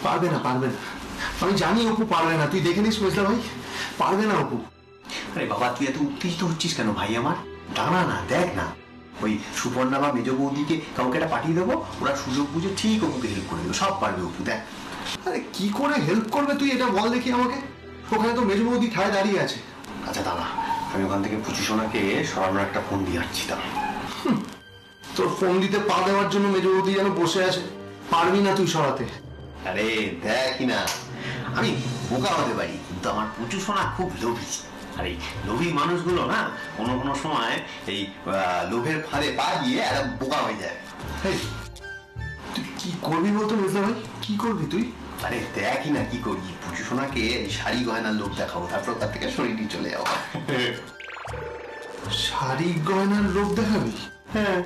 পারবে না, পারবে না। আমি জানি অপু পারবে না, তুই দেখে নিস মেজদা ভাই, পারবে না অপু। আরে বাবা, তুই এত উত্তেজিত হচ্ছিস কেন ভাই আমার? দাঁড়া না, দেখ না, ওই সুপর্ণা বা মেজ বৌদিকে কাউকে একটা পাঠিয়ে দেবো, ওরা সুযোগ বুঝে ঠিক অপুকে হেল্প করে দেবো, সব পারবে অপু, দেখ। আরে কি করে হেল্প করবে তুই, এটা বল দেখি আমাকে। ওখানে তো মেজ বৌদি ঠায় দাঁড়িয়ে আছে। আচ্ছা দাঁড়া, আমি ওখান থেকে পুচু সোনাকে সরানোর একটা ফোন দিয়ে আসছি। দাঁড়া, তোর ফোন দিতে পা দেওয়ার জন্য মেজ বৌদি যেন বসে আছে, পারবি না তুই সরাতে। আরে দেখ না, আমি বোকা হতে পারি, কিন্তু আমার পুচু সোনা খুব লোভী। আর এই লোভী মানুষগুলো না কোনো কোনো সময় এই লোভের ফাঁদে পা দিয়ে একটা বোকা হয়ে যায়। তুই কি করবি বলতো মেজদা ভাই, কি করবি তুই? আরে দেখি না কি করি, পুচু সোনাকে এই শাড়ি গয়নার লোভ দেখাবো, তারপর তার থেকে শরীরটি চলে যাবো। শাড়ি গয়নার লোভ দেখাবি? হ্যাঁ।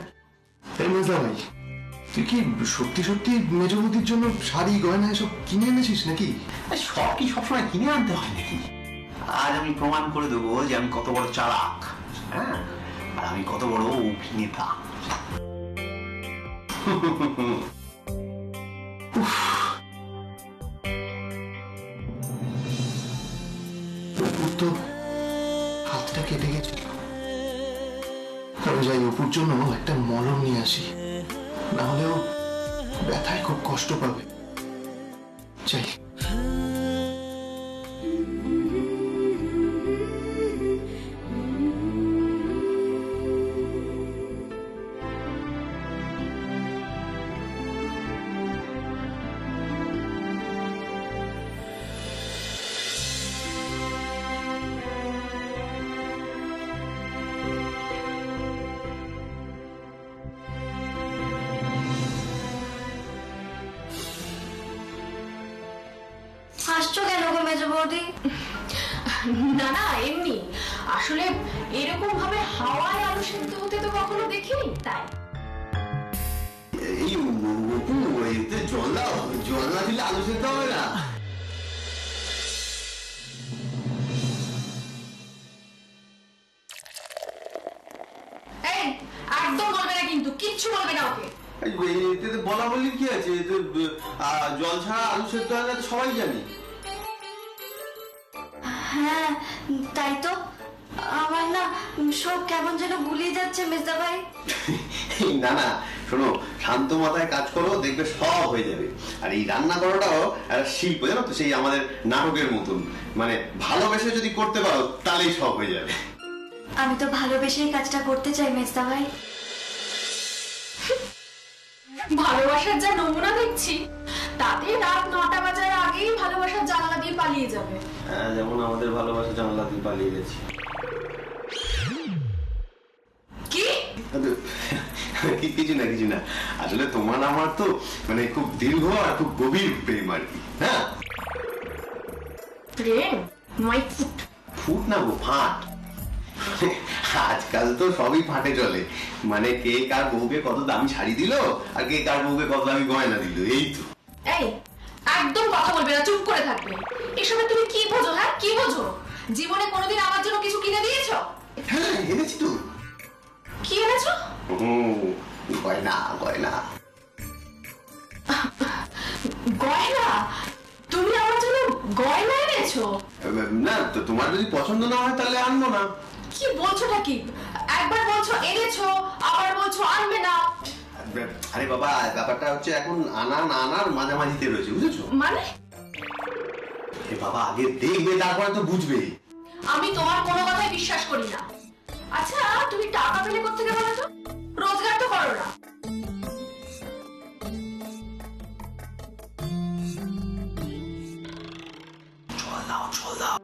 এই মেজদা ভাই, তুই কি সত্যি সত্যি মেজ বৌদির জন্য শাড়ি গয়না এসব কিনে এনেছিস নাকি? সব কি সবসময় কিনে আনতে হয় নাকি? আজ আমি প্রমাণ করে দেবো যে আমি কত বড় চালাক, হ্যাঁ, আর আমি কত বড় অভিনেতা। অপুর তো হাতটা কেটে গেছিল, আমি যাই অপুর জন্য একটা মলম নিয়ে আসি, না হলেও ব্যথায় খুব কষ্ট পাবে। যাই। হাসছো কেন গো মেজ বৌদি? না না, এমনি। আসলে এরকম ভাবে হাওয়ায় আলু সেদ্ধ হতে তো কখনো দেখিনি, তাই। এই অপু, এতে জল দাও, জল না দিলে আলু সেদ্ধ হবে না। এই একদম বলবে না, কিন্তু কিচ্ছু বলবে না ওকে। এতে বলা বলি কি আছে, এতে জল ছাড়া আলু সেদ্ধ হয় না তো সবাই জানি। হ্যাঁ তাই তো, আমার না সব কেমন যেন গুলিয়ে যাচ্ছে মেজদা ভাই। না না, শোনো, শান্ত মাথায় কাজ করো, দেখবে সব হয়ে যাবে। আর এই রান্না করাটাও একটা শিল্প, জানো তো, সেই আমাদের নাটকের মতন, মানে ভালোবেসে যদি করতে পারো তাহলেই সব হয়ে যাবে। আমি তো ভালোবেসেই কাজটা করতে চাই মেজদা ভাই। ভালোবাসার যা নমুনা দেখছি, তাতে রাত 9টা বাজার আগেই ভালোবাসার জানালা দিয়ে পালিয়ে যাবে। হ্যাঁ, যেমন আমাদের ভালোবাসা জানলা দিয়ে পালিয়ে গেছি। কি? কিছু না, কিছু না, আসলে তোমার আমার তো মানে খুব দীর্ঘ আর খুব গভীর প্রেম আর কি। হ্যাঁ, প্রেম মাই ফুট। ফুট না গো, ফাট। আজকাল তো সবই ফাটে চলে, মানে কে কার বউকে কত দামি শাড়ি দিল আর কে কার বউকে কত দামি গয়না দিল, এই তো। এই একদম কথা বলবে না, চুপ করে থাকবে। এসবে তুমি কি বোঝো? হ্যাঁ, কি বোঝো? জীবনে কোনোদিন আমার জন্য কিছু কিনে দিয়েছো? হ্যাঁ, এনেছি তো। কি এনেছো? গয়না, গয়না। গয়না? তুমি আমার জন্য গয়না এনেছো? না তো, তোমার যদি পছন্দ না হয় তাহলে আনবো না। কি বলছোটা কি? একবার বলছো এনেছো, আবার বলছো আনবে না। আরে বাবা, ব্যাপারটা হচ্ছে এখন আনা না আনার মাঝামাঝিতে রয়েছে, বুঝেছো? মানে? বাবা, আগে দেখবে তারপরে তো বুঝবে। আমি তোমার কোনো কথাই বিশ্বাস করি না। আচ্ছা, তুমি টাকা পেলে কোত্থেকে বলো তো? রোজগার তো করো না। চল দাও, চল দাও।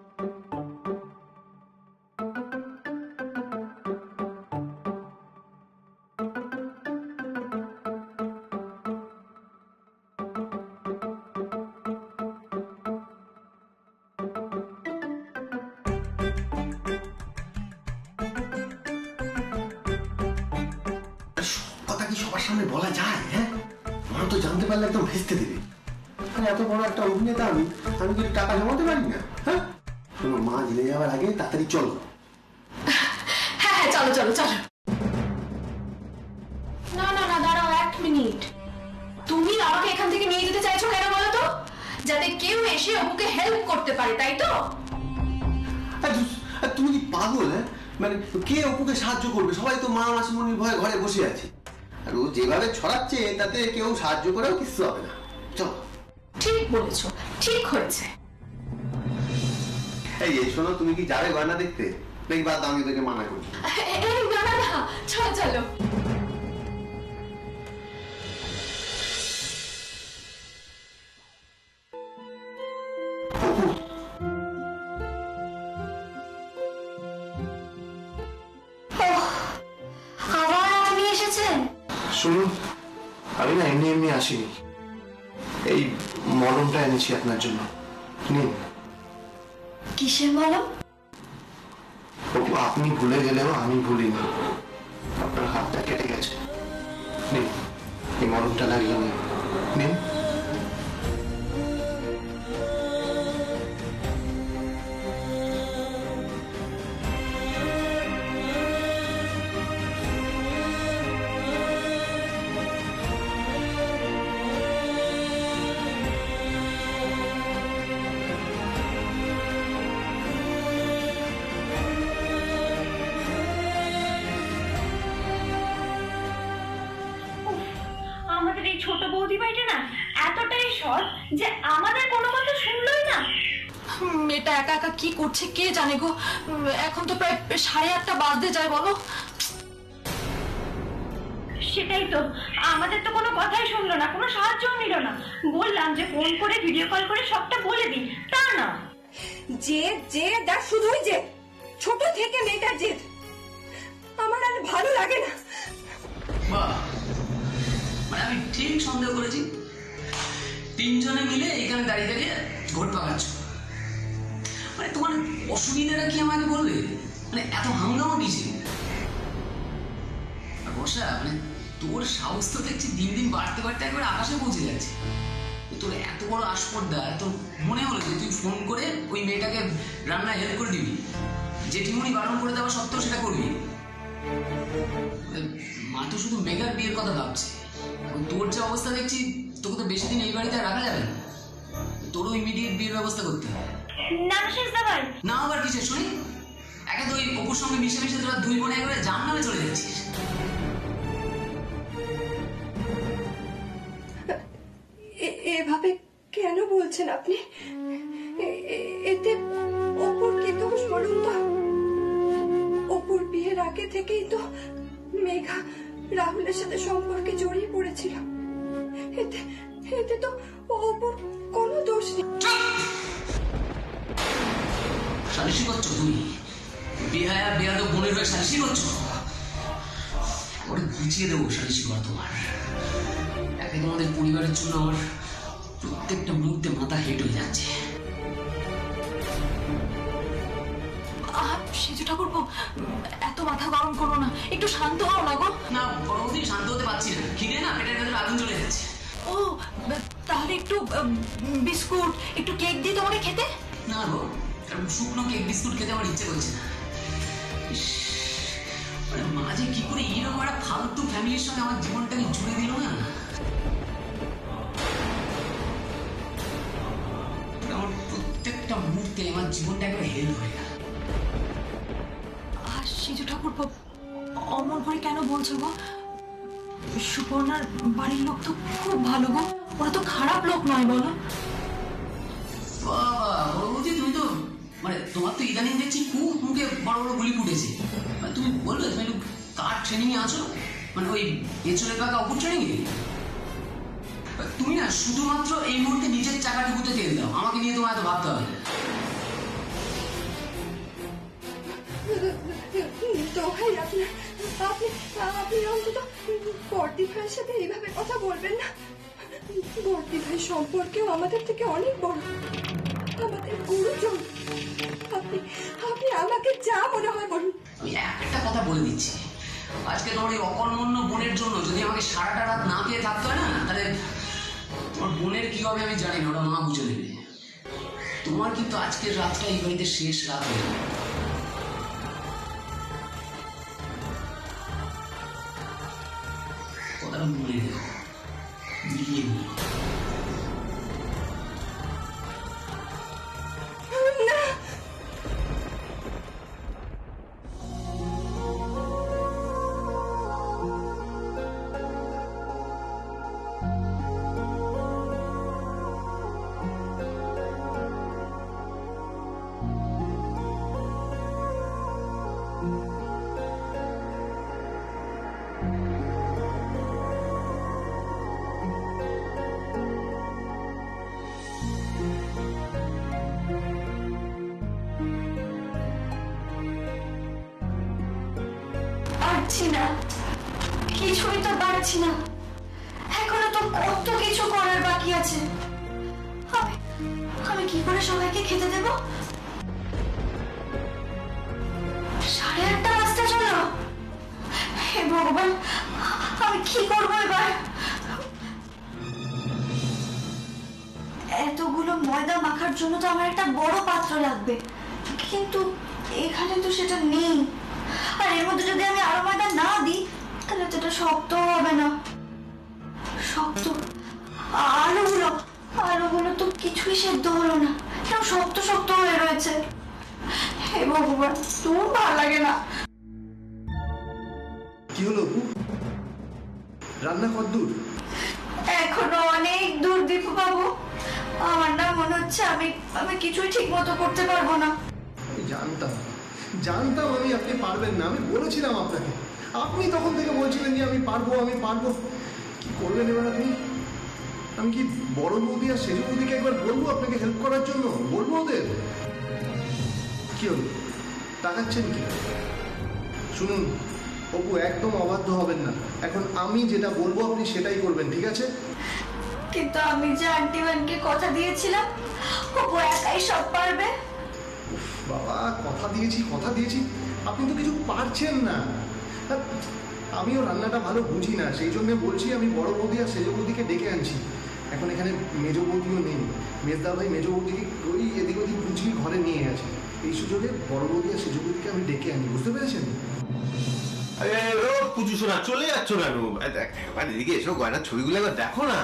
কথা কি সবার সামনে বলা যায়? হ্যাঁ, মা তো জানতে পারলে একদম ভেস্তে দেবে। আর এত বড় একটা অভিনেতা আমি, আমি কি টাকা জমাতে পারি না? হ্যাঁ, শোনো, মা জেনে যাওয়ার আগে তাড়াতাড়ি চলো। হ্যাঁ হ্যাঁ, চলো চলো চলো। না না না, দাঁড়াও 1 মিনিট। তুমি আমাকে এখান থেকে নিয়ে যেতে চাইছো কেন বলো তো? যাতে কেউ এসে অপুকে হেল্প করতে পারে, তাই তো? আর তুমি কি পাগল? হ্যাঁ, মানে কে অপুকে সাহায্য করবে? সবাই তো মা মাসিমণির ভয়ে ঘরে বসে আছে, আর ও যেভাবে ছড়াচ্ছে তাতে কেউ সাহায্য করেও কিছু হবে না। চলো। ঠিক বলেছো, ঠিক হয়েছে। এই শোনো, তুমি কি যাবে গয়না দেখতে নাকি বাদ? আমি তোকে মানা করছি। না না না, চলো চলো। আবার আপনি এসেছেন? শুনুন, আমি না এমনি এমনি আসিনি, এই মলমটা এনেছি আপনার জন্য, নিন। কিসের মলম? অপু, আপনি ভুলে গেলেও আমি ভুলিনি, আপনার হাতটা কেটে গেছে, নিন এই মলমটা লাগিয়ে নিন, নিন। আমাদের এই ছোট বৌদি ভাইটা না এতটাই সৎ যে আমাদের কোনো কথা শুনলই না। মেয়েটা একা একা কি করছে কে জানে গো। এখন তো প্রায় 8:30 বাজতে যায়, বলো। সেটাই তো, আমাদের তো কোনো কথাই শুনলো না, কোনো সাহায্যও নিল না। বললাম যে ফোন করে ভিডিও কল করে সবটা বলে দিন, তা না। জেদ আর শুধুই জেদ, ছোট থেকে মেয়েটার জেদ আমার আর ভালো লাগে না। বাহ, মানে আমি ঠিক সন্দেহ করেছি তিনজনে মিলে এখানে দাঁড়িয়ে দাঁড়িয়ে ভোট পাকাচ্ছ। মানে তোমার অসুবিধাটা কি আমাকে বলবে? মানে এত হাঙ্গামা দিয়েছে। বর্ষা, মানে তোর সাহস তো দেখছি দিন দিন বাড়তে বাড়তে একবার আকাশে পৌঁছে যাচ্ছে। তোর এত বড় আসপর্দা, তোর মনে হলো যে তুই ফোন করে ওই মেয়েটাকে রান্নায় হেল্প করে দিবি, জেঠিমণি বারণ করে দেওয়া সত্ত্বেও সেটা করবি। মা তো শুধু মেঘার বিয়ের কথা ভাবছে। তোর যে অবস্থা দেখছি, তোকে তো বেশি দিন এই বাড়িতে রাখা যাবে না, তোরও ইমিডিয়েট বিয়ের ব্যবস্থা করতে হবে। না শেষদা ভাই, না আবার কিসে শুনি? একে তো ওই অপুর সঙ্গে মিশে মিশে তোরা দুই বোনে একবারে জাহান্নামে চলে যাচ্ছিস। এভাবে কেন বলছেন আপনি? এতে অপুর কি দোষ বলুন তো? অপুর বিয়ের আগে থেকেই তো মেঘা রাহুলের সাথে সম্পর্কে জড়িয়ে পড়েছিল। এতে তো অপুর কোনো দোষ নেই। সালিশি করছো তুমি? বেহায়া বেয়াদব বোনের হয়ে সালিশি করছো? ওটা বুঝিয়ে দেবো সালিশি করা তোমার। একে তোমাদের পরিবারের জন্য আমার প্রত্যেকটা মুহূর্তে মাথা হেঁট হয়ে যাচ্ছে। সেজু ঠাকুরপো, এত মাথা গরম করো না, একটু শান্ত হও না গো। না পরবর্তী শান্ত হতে পারছি না, খিদে না পেটের ভেতরে আগুন চলে যাচ্ছে। ও, তাহলে একটু বিস্কুট, একটু কেক দিয়ে তোমাকে খেতে। না গো, শুকনো কেক বিস্কুট খেতে আমার ইচ্ছে করছে না। মানে মা যে কি করে এরকম একটা ফালতু ফ্যামিলির সঙ্গে আমার জীবনটাকে জুড়ে দিল না। আমার প্রত্যেকটা মুহূর্তে আমার জীবনটা একবার হেল হয়ে গেল। আর সেজু ঠাকুরপো, অমন করে কেন বলছো গো? সুপর্ণার বাড়ির লোক তো খুব ভালো গো, ওরা তো খারাপ লোক নয়, বলো। বাবা বৌদি, তুমি তো মানে তোমার তো ইদানিং দেখছি খুব মুখে বড় বড় গুলি ফুটেছে। তুমি বলবে তুমি একটু কার ট্রেনিং এ আছো? মানে ওই এচুরের কাকা অপুর ট্রেনিং এ? তুমি না শুধুমাত্র এই মুহূর্তে নিজের চাকাটুকুতে তেল দাও, আমাকে নিয়ে তোমার এত ভাবতে হবে না। দোহাই আপনার, আপনি অন্তত বর্দি ভাইয়ের সাথে এইভাবে কথা বলবেন না। বর্দি ভাই সম্পর্কেও আমাদের থেকে অনেক বড়, আমাদের গুরুজন। আপনি আমাকে যা মনে হয় বলুন। আমি একটা কথা বলে দিচ্ছি, আজকে তোমার এই অকর্মণ্য বোনের জন্য যদি আমাকে সারাটা রাত না খেয়ে থাকতে হয় না, তাহলে তোমার বোনের কি হবে আমি জানি না, ওটা মা বুঝে নেবে। তোমার কিন্তু আজকের রাতটা এই বাড়িতে শেষ রাত হয়ে যাবে। কথাটা মনে রেখো, মিলিয়ে নিও। পারছি না, কিছুই তো পারছি না। এখনো তো কত কিছু করার বাকি আছে। আমি কি করে সবাইকে খেতে দেব? 8:30 বাজতে চলো। হে ভগবান, আমি কি করবো এবার? এতগুলো ময়দা মাখার জন্য তো আমার একটা বড় পাত্র লাগবে, কিন্তু এখানে তো সেটা নেই। আর এর মধ্যে যদি আমি আরো ময়দা না দিই তাহলে তো এটা শক্ত হবে না। শক্ত আলুগুলো তো কিছুই সেদ্ধ হলো না, সব শক্ত শক্ত হয়ে রয়েছে। হে ভগবান, তোর ভালো লাগে না। কি হলো অপু? রান্না কতদূর? এখনো অনেক দূর দীপু বাবু। আমার না মনে হচ্ছে আমি কিছুই ঠিক মতো করতে পারবো না। আমি জানতাম আমি আপনি পারবেন না। আমি বলেছিলাম আপনাকে, আপনি তখন থেকে বলছিলেন যে আমি পারবো। কি করবেন এবার আপনি? আমি কি বড় বৌদি আর সেজ বৌদিকে একবার বলবো আপনাকে হেল্প করার জন্য? বলবো ওদের? কি হলো, তাকাচ্ছেন কি? শুনুন অপু, একদম অবাধ্য হবেন না। এখন আমি যেটা বলবো আপনি সেটাই করবেন, ঠিক আছে? কিন্তু আমি যে আন্টি ম্যানকে কথা দিয়েছিলাম ও একাই সব পারবে। বাবা, কথা দিয়েছি, আপনি তো কিছু পারছেন না। আমিও রান্নাটা ভালো বুঝি না, সেই জন্য বলছি আমি বড় বৌদি আর সেজ বৌদিকে ডেকে আনছি। এখন এখানে মেজ বৌদিও নেই, মেজদা ভাই মেজ বৌদিকে ওই এদিক ওদিক বুঝিয়ে ঘরে নিয়ে গেছে। এই সুযোগে বড় বৌদি আর সেজ বৌদিকে আমি ডেকে আনি, বুঝতে পেরেছেন? পুজো শোনা চলে যাচ্ছ কেন? এদিকে এসো, গয়নার ছবিগুলো একবার দেখো না।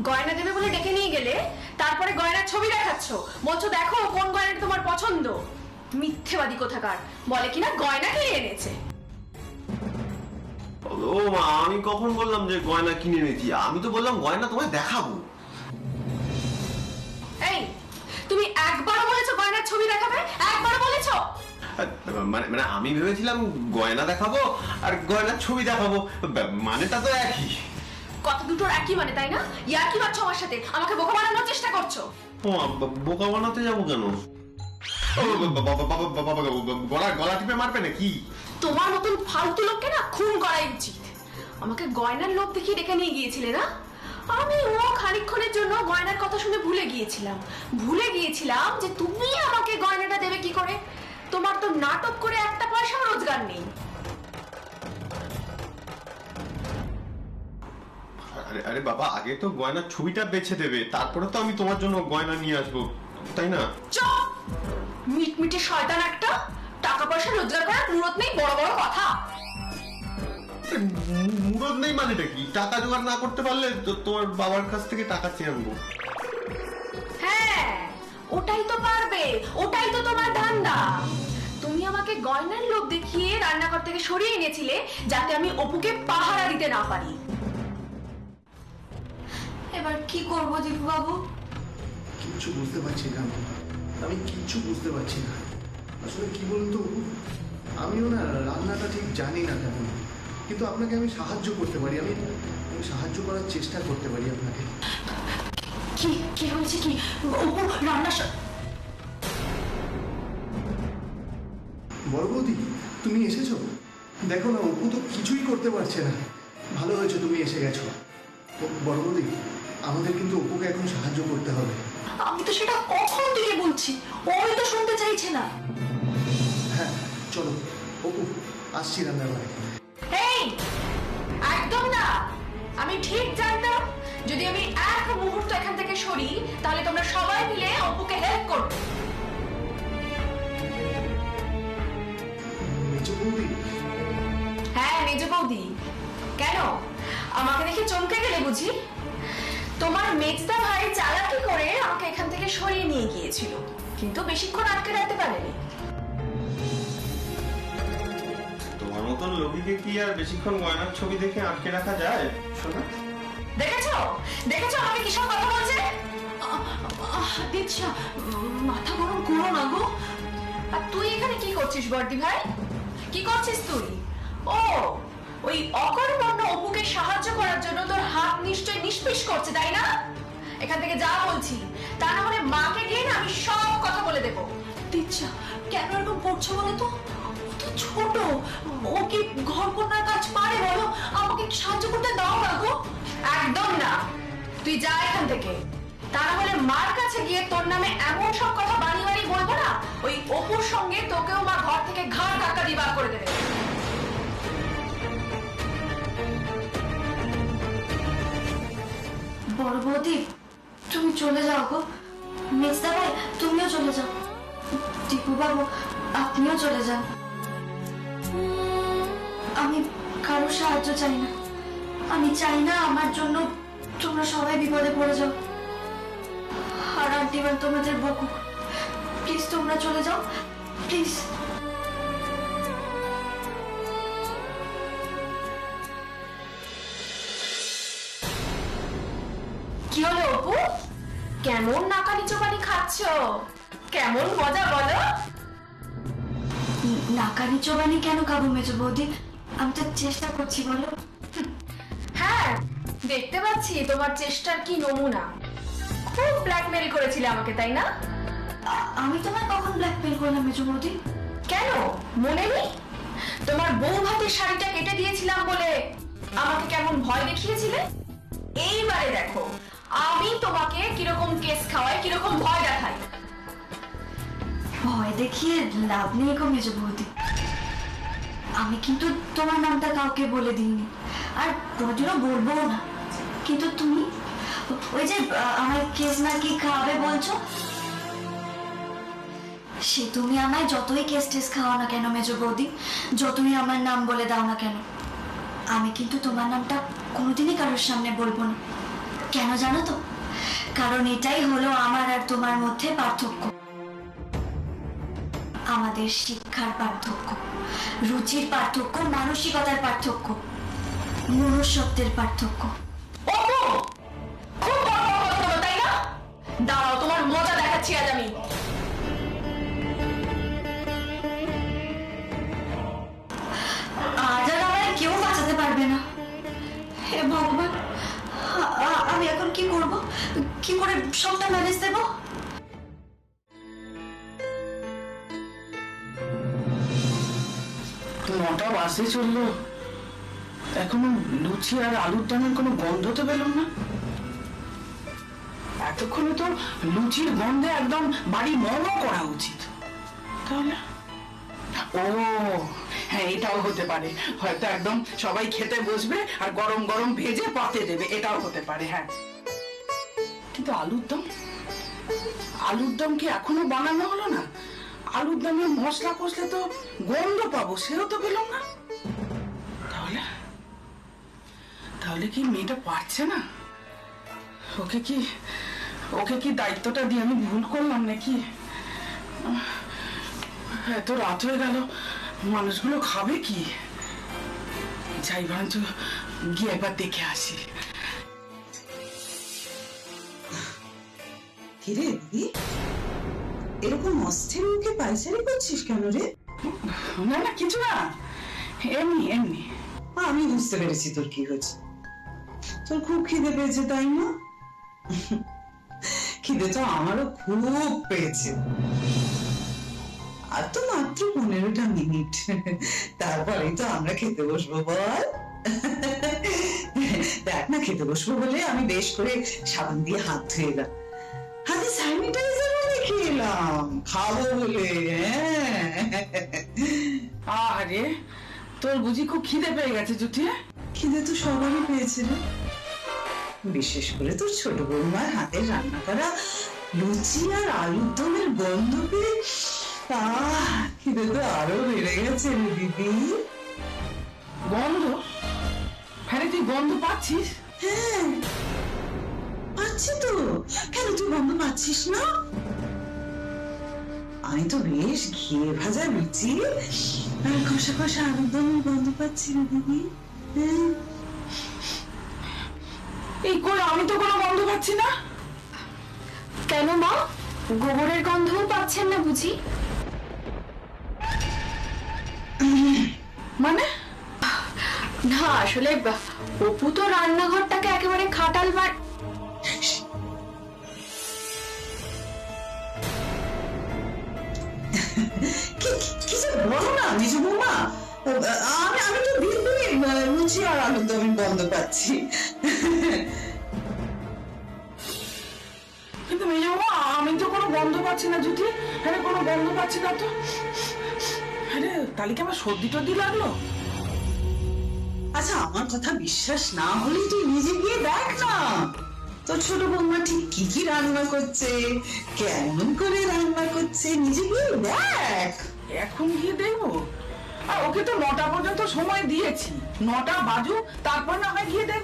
গয়না দেবে বলে ডেকে নিয়ে গেলে তারপরে গয়নার ছবি দেখাচ্ছ, বলছো দেখো কোন গয়নাটা তোমার পছন্দ। মিথ্যেবাদী কোথাকার, বলে কিনা গয়না কিনে এনেছে। ও মা, আমি কখন বললাম যে গয়না কিনে এনেছি? আমি তো বললাম গয়না তোমায় দেখাবো। এই, তুমি একবারও বলেছো গয়নার ছবি দেখাবে? একবারও বলেছো? মানে আমি ভেবেছিলাম গয়না দেখাবো আর গয়নার ছবি দেখাবো, মানেটা তো একই। কত দুটোর একই মানে, তাই না? ইয়ার কি মারছো আমার সাথে? আমাকে বোকা বানানোর চেষ্টা করছো? ও বোকা বানাতে যাবো কেন? গলা টিপে মারবে নাকি? তোমার মতন ফালতু লোককে না খুন করাই উচিত। আমাকে গয়নার লোভ দেখিয়ে ডেকে নিয়ে গিয়েছিলে না? আমি খানিকক্ষণের জন্য গয়নার কথা শুনে ভুলে গিয়েছিলাম যে তুমি আমাকে গয়নাটা দেবে কি করে। তোমার তো নাটক করে একটা পয়সা রোজগার নেই। আরে বাবা, আগে তো গয়নার ছবিটা বেছে দেবে, তারপরে তো আমি তোমার জন্য গয়না নিয়ে আসবো, তাই না? চুপ! মিটমিটে শয়তান একটা। টাকা পয়সা রোজগার করার মুরত নেই, বড় বড় কথা। মুরদ নেই মানেটা কি? টাকা জোগাড় না করতে পারলে তোমার বাবার কাছ থেকে টাকা চেয়ে আনবো। হ্যাঁ, ওটাই তো পারবে, ওটাই তো তোমার ধান্দা। তুমি আমাকে গয়নার লোভ দেখিয়ে রান্নাঘর থেকে সরিয়ে এনেছিলে যাতে আমি অপুকে পাহারা দিতে না পারি। এবার কি করবো দীপু বাবু? কিচ্ছু বুঝতে পারছি না, আমি কিচ্ছু বুঝতে পারছি না। আসলে কি বলুন তো, আমিও না রান্নাটা ঠিক জানি না তেমন, কিন্তু আপনাকে আমি সাহায্য করতে পারি। আমি সাহায্য করার চেষ্টা করতে পারি আপনাকে। কি হয়েছে? কি অপু রান্না? বড় বৌদি, তুমি এসেছো? দেখো না, অপু তো কিছুই করতে পারছে না। ভালো হয়েছে তুমি এসে গেছো। বড় বৌদি, আমাদের কিন্তু অপুকে এখন সাহায্য করতে হবে। আমি তো সেটা কখন থেকে বলছি, ওই তো শুনতে চাইছে না। হ্যাঁ চলো অপু, আসছি রান্নাঘরে। এই, একদম না। আমি ঠিক জানতাম যদি আমি এক মুহূর্ত এখান থেকে সরি তাহলে তোমরা সবাই মিলে অপুকে হেল্প করবে। মেজ বৌদি? হ্যাঁ, মেজ বৌদি। কেন, আমাকে দেখে চমকে গেলে বুঝি? তোমার মেজদা ভাই চালাকি করে আমাকে এখান থেকে সরিয়ে নিয়ে গিয়েছিল, কিন্তু বেশিক্ষণ আটকে রাখতে পারেনি। তোমার মতন লোককে কি আর বেশিক্ষণ গয়নার ছবি দেখে আটকে রাখা যায়? শোনা, দেখেছো আমাকে কিসব কথা বলছে? দিচ্ছা, মাথা গরম করো না গো। আর তুই এখানে কি করছিস বর্দি ভাই? কি করছিস তুই? ও, ওই অকর্মণ্য অপুকে সাহায্য করার জন্য তোর হাত নিশ্চয়ই নিষ্পিস করছে, তাই না? এখান থেকে যা বলছি, তা না হলে মাকে গিয়ে না আমি সব কথা বলে দেবো। দিচ্ছা, কেন এরকম পড়ছো বলো তো? ও তো ছোট, ও কি ঘর কন্যার কাজ পারে বলো? আমাকে একটু সাহায্য করতে দাও না গো। একদম না, তুই যা এখান থেকে। তা না হলে মার কাছে গিয়ে তোর নামে এমন সব কথা বানিয়ে বানিয়ে বলবো না, ওই অপুর সঙ্গে তোকেও মা ঘর থেকে ঘাড় ধাক্কা দিয়ে বার করে দেবে। বড় বৌদি, তুমি চলে যাও গো। মেজদা ভাই, তুমিও চলে যাও। দীপু বাবু, আপনিও চলে যান। আমি কারো সাহায্য চাই না। আমি চাই না আমার জন্য তোমরা সবাই বিপদে পড়ে যাও আর আন্টিবার তোমাদের বকুক। প্লিজ তোমরা চলে যাও, প্লিজ। কি হলো অপু, কেমন নাকানি চোপানি খাচ্ছ? কেমন মজা বলো? নাকানি চোবানি কেন খাবো মেজ বৌদি? আমি তো চেষ্টা করছি, বলো। হ্যাঁ, দেখতে পাচ্ছি তোমার চেষ্টার কি নমুনা। খুব ব্ল্যাকমেল করেছিলে আমাকে, তাই না? আমি তোমায় কখন ব্ল্যাকমেল করলাম মেজ বৌদি? কেন মনে নেই? তোমার বউ ভাতের শাড়িটা কেটে দিয়েছিলাম বলে আমাকে কেমন ভয় দেখিয়েছিলে। এইবারে দেখো আমি তোমাকে কিরকম কেস খাওয়াই, কিরকম ভয় দেখাই। ভয় দেখিয়ে লাভ নেই গো মেজ বৌদি। আমি কিন্তু তোমার নামটা কাউকে বলে দিইনি, আর কোনোদিনও বলবো না। কিন্তু তুমি ওই যে আমার কেস নাকি খাওয়াবে বলছো, সে তুমি আমায় যতই কেস টেস খাওয়াও না কেন মেজ বৌদি, যতই আমার নাম বলে দাও না কেন, আমি কিন্তু তোমার নামটা কোনোদিনই কারোর সামনে বলবো না। কেন জানো তো? কারণ এটাই হলো আমার আর তোমার মধ্যে পার্থক্য। আমাদের শিক্ষার পার্থক্য, রুচির পার্থক্য, মানসিকতার পার্থক্য, মনুষ্যত্বের পার্থক্য। অপু, খুব বড় বড় কথা বলো, তাই না? দাঁড়াও, তোমার মজা দেখাচ্ছি আজ আমি। আজ আর আমায় কেউ বাঁচাতে পারবে না। হে ভগবান, আমি এখন কি করব? কি করে সবটা ম্যানেজ দেবো? নটা বাসে চললো, এখনো লুচি আর আলুর দমের কোনো গন্ধ তো পেলাম না। এতক্ষণে তো লুচির গন্ধে একদম বাড়ি মমো করা উচিত। তাহলে ও হ্যাঁ, এটাও হতে পারে, হয়তো একদম সবাই খেতে বসবে আর গরম গরম ভেজে পাতে দেবে, এটাও হতে পারে। হ্যাঁ, কিন্তু আলুর দম কি এখনো বানানো হলো না? আলুর দমে মশলা কষলে তো গন্ধ পাবো, সেও তো পেলাম না। তাহলে কি মেয়েটা পারছে না? ওকে কি দায়িত্বটা দিয়ে আমি ভুল করলাম নাকি? এত রাত হয়ে গেল, মানুষগুলো খাবে কি? যাই বরঞ্চ গিয়ে একবার দেখে আসি। কিরে দিদি, এরকম অস্থির মুখে পায়চারি করছিস কেন রে? না না, কিছু না, এমনি এমনি। আমি বুঝতে পেরেছি তোর কি হয়েছে। তোর খুব খিদে পেয়েছে, তাই না? খিদে তো আমারও খুব পেয়েছে। আর তো মাত্র 15টা মিনিট, তারপরেই তো আমরা খেতে বসবো। বল, দেখ না, খেতে বসবো বলে আমি বেশ করে সাবান দিয়ে হাত ধুয়ে এলাম, হাতে স্যানিটাইজার রেখে এলাম, খাবো বলে। আরে তোর বুঝি খুব খিদে পেয়ে গেছে জুটিয়ে? খিদে তো সবারই পেয়েছিল, বিশেষ করে তোর ছোট বৌমার হাতের রান্না করা লুচি আর আলুর দমের গন্ধ পেয়ে খিদে তো আরো বেড়ে গেছে রে দিদি। গন্ধ? হ্যাঁ, তুই গন্ধ পাচ্ছিস? হ্যাঁ পাচ্ছি তো। কেন তুই গন্ধ পাচ্ছিস না? আমি তো বেশ ঘিয়ে ভাজা লুচি আর কষা কষা আলুর দমের গন্ধ পাচ্ছি রে দিদি। এই করে আমি তো কোনো গন্ধ পাচ্ছি না। কেন মা, গোবরের গন্ধও পাচ্ছেন না বুঝি? মানে? না আসলে অপু তো রান্নাঘরটাকে একেবারে খাটাল কি যে বলো না মেজো বৌমা, আমি তো দিব্যি লুচি আর আলুর দমের গন্ধ পাচ্ছি। কিন্তু মেজমা আমি তো কোনো গন্ধ পাচ্ছি না জ্যোতি, আরে কোনো গন্ধ পাচ্ছি না তো। আরে তাহলে কি আমার সর্দি টর্দি লাগলো? আচ্ছা আমার কথা বিশ্বাস না হলে তুই নিজে গিয়ে দেখ না তোর ছোট বৌমা ঠিক কি কি রান্না করছে, কেমন করে রান্না করছে, নিজে গিয়ে দেখ। এখন গিয়ে দেখবো? আর ওকে তো 9টা পর্যন্ত সময় দিয়েছি, 9টা বাজুক তারপর না হয় গিয়ে দেখবো।